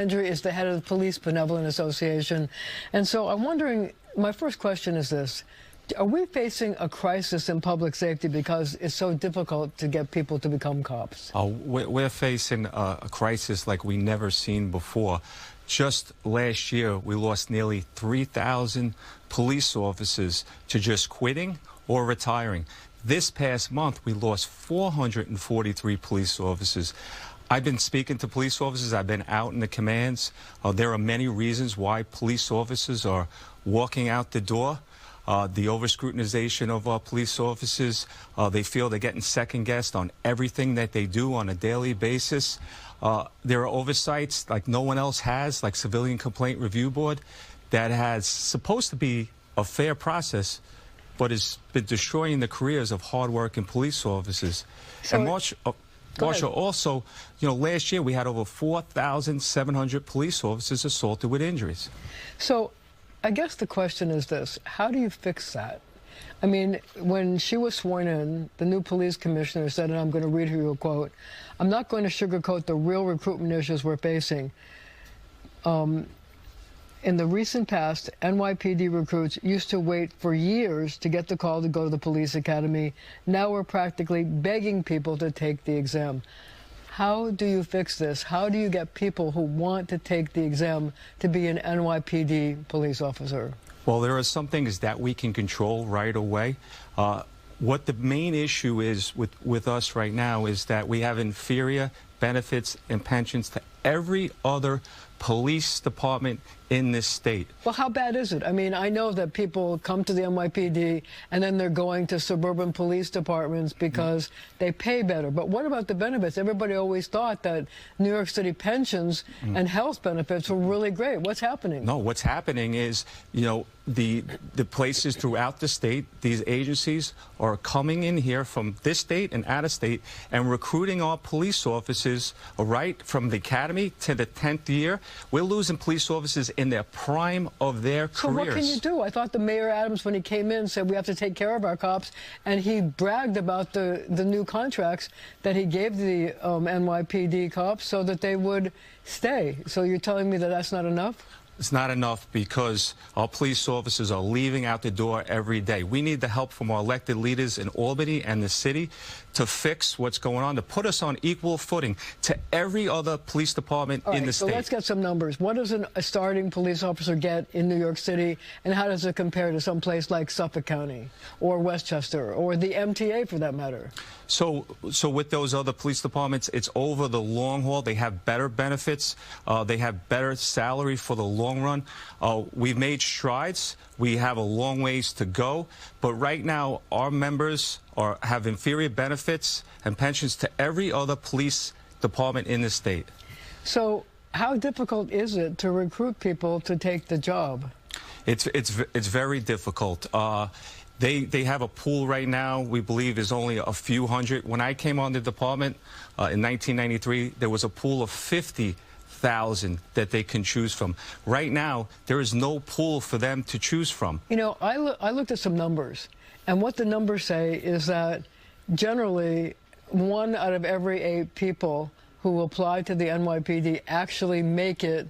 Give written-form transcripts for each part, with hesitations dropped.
Hendry is the head of the Police Benevolent Association. And so I'm wondering, my first question is this. Are we facing a crisis in public safety because it's so difficult to get people to become cops? We're facing a crisis like we never seen before. Just last year, we lost nearly 3,000 police officers to just quitting or retiring. This past month, we lost 443 police officers. I've been speaking to police officers. I've been out in the commands. There are many reasons why police officers are walking out the door. The over-scrutinization of our police officers. They feel they're getting second-guessed on everything that they do on a daily basis. There are oversights like no one else has, like Civilian Complaint Review Board, that has supposed to be a fair process, but has been destroying the careers of hard-working police officers. So and Marcia, also, last year we had over 4,700 police officers assaulted with injuries. So I guess the question is this. How do you fix that? I mean, when she was sworn in, the new police commissioner said, and I'm going to read her a quote, "I'm not going to sugarcoat the real recruitment issues we're facing. In the recent past, NYPD recruits used to wait for years to get the call to go to the police academy. Now we're practically begging people to take the exam." How do you fix this? How do you get people who want to take the exam to be an NYPD police officer? Well, there are some things that we can control right away. What the main issue is with us right now is that we have inferior benefits and pensions to every other police department in this state. Well, how bad is it? I mean, I know that people come to the NYPD and then they're going to suburban police departments because they pay better. But what about the benefits? Everybody always thought that New York City pensions and health benefits were really great. What's happening? No, what's happening is, the places throughout the state, these agencies are coming in here from this state and out of state and recruiting our police officers right from the academy to the 10th year. We're losing police officers in their prime of their careers. So what can you do? I thought the Mayor Adams, when he came in, said we have to take care of our cops, and he bragged about the new contracts that he gave the NYPD cops so that they would stay. So you're telling me that that's not enough? It's not enough because our police officers are leaving out the door every day. We need the help from our elected leaders in Albany and the city to fix what's going on, to put us on equal footing to every other police department in the state. So let's get some numbers. What does a starting police officer get in New York City, and how does it compare to some place like Suffolk County or Westchester or the MTA for that matter? So with those other police departments, it's over the long haul. They have better benefits. They have better salary for the long run. We've made strides. We have a long ways to go. But right now, our members have inferior benefits and pensions to every other police department in the state. So how difficult is it to recruit people to take the job? It's very difficult. They have a pool right now, we believe, is only a few hundred. When I came on the department in 1993, there was a pool of 50,000 that they can choose from. Right now, there is no pool for them to choose from. I looked at some numbers, and what the numbers say is that generally 1 out of every 8 people who apply to the NYPD actually make it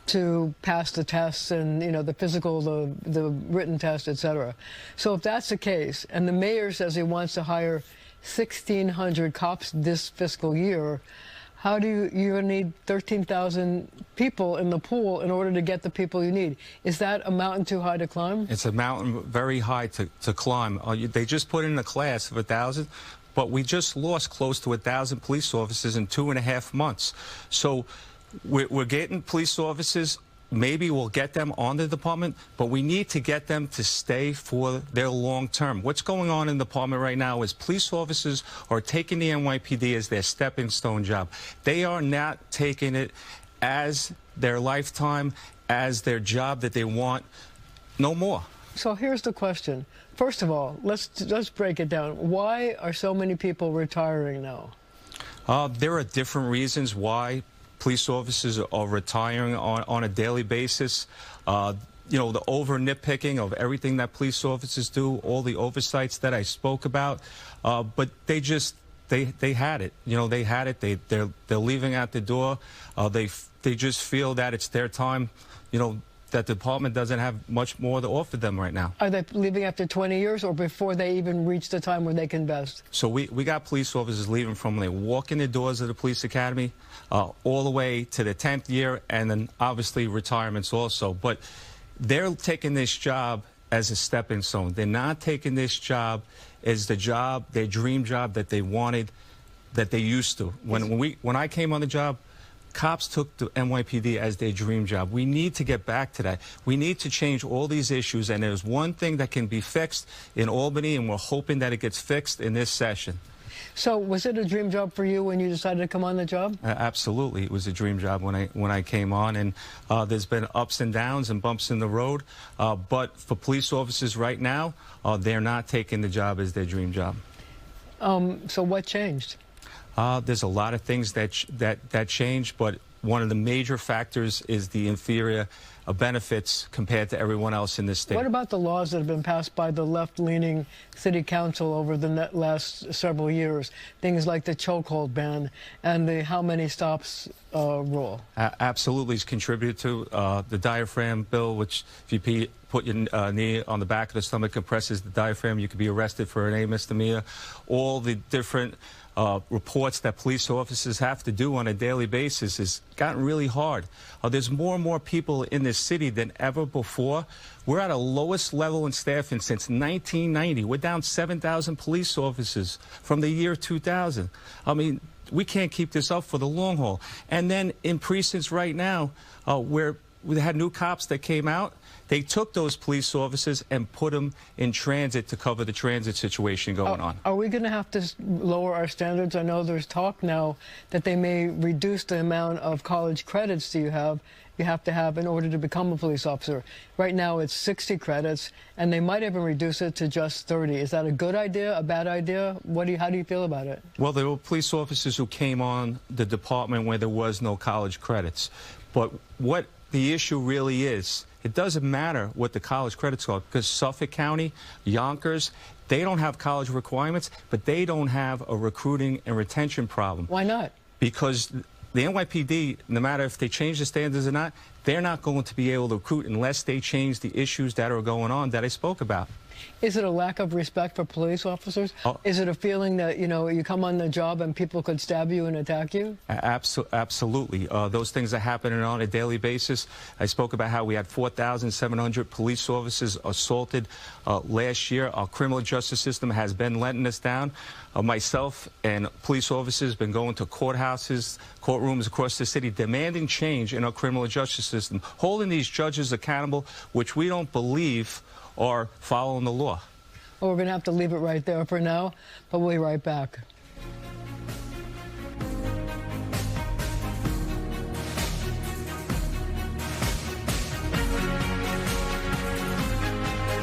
to pass the tests and, the physical, the written test, etc. So if that's the case, and the mayor says he wants to hire 1,600 cops this fiscal year, how do you need 13,000 people in the pool in order to get the people you need? Is that a mountain too high to climb? It's a mountain very high to climb. They just put in a class of 1,000, but we just lost close to 1,000 police officers in 2.5 months. So we're getting police officers. Maybe we'll get them on the department, but we need to get them to stay for their long term. What's going on in the department right now is police officers are taking the NYPD as their stepping stone job. They are not taking it as their lifetime, as their job that they want no more. So here's the question. First of all, let's break it down. Why are so many people retiring now? There are different reasons why police officers are retiring on a daily basis. The over nitpicking of everything that police officers do, all the oversights that I spoke about, but they just they had it. You know, they had it. They're leaving out the door. They just feel that it's their time. You know, that the department doesn't have much more to offer them right now. Are they leaving after 20 years or before they even reach the time where they can vest? So we got police officers leaving from when they walk in the doors of the police academy all the way to the 10th year, and then obviously retirements also. But they're taking this job as a stepping stone. They're not taking this job as the job, their dream job that they wanted, that they used to. When I came on the job, cops took the NYPD as their dream job. We need to get back to that. We need to change all these issues, and there's one thing that can be fixed in Albany, and we're hoping that it gets fixed in this session. So was it a dream job for you when you decided to come on the job? Absolutely. It was a dream job when I came on, and there's been ups and downs and bumps in the road. But for police officers right now, they're not taking the job as their dream job. So what changed? There's a lot of things that change, but one of the major factors is the inferior benefits compared to everyone else in this state. What about the laws that have been passed by the left-leaning city council over the last several years? Things like the chokehold ban and the how many stops rule. Absolutely, it's contributed to the diaphragm bill, which if you put your knee on the back of the stomach, compresses the diaphragm, you could be arrested for an A misdemeanor. All the different reports that police officers have to do on a daily basis has gotten really hard. There's more and more people in this city than ever before. We're at a lowest level in staffing since 1990. We're down 7,000 police officers from the year 2000. I mean, we can't keep this up for the long haul. And then in precincts right now, where we had new cops that came out, they took those police officers and put them in transit to cover the transit situation going on. Are we going to have to lower our standards? I know there's talk now that they may reduce the amount of college credits that you have to have in order to become a police officer. Right now it's 60 credits, and they might even reduce it to just 30. Is that a good idea, a bad idea? How do you feel about it? Well, there were police officers who came on the department where there was no college credits. But what the issue really is, it doesn't matter what the college credits are, because Suffolk County, Yonkers, they don't have college requirements, but they don't have a recruiting and retention problem. Why not? Because the NYPD, no matter if they change the standards or not, they're not going to be able to recruit unless they change the issues that are going on that I spoke about. Is it a lack of respect for police officers? Is it a feeling that, you know, you come on the job and people could stab you and attack you? Absolutely. Those things are happening on a daily basis. I spoke about how we had 4,700 police officers assaulted last year. Our criminal justice system has been letting us down. Myself and police officers have been going to courthouses, courtrooms across the city, demanding change in our criminal justice system, holding these judges accountable, which we don't believe are following the law. Well, we're going to have to leave it right there for now, but we'll be right back.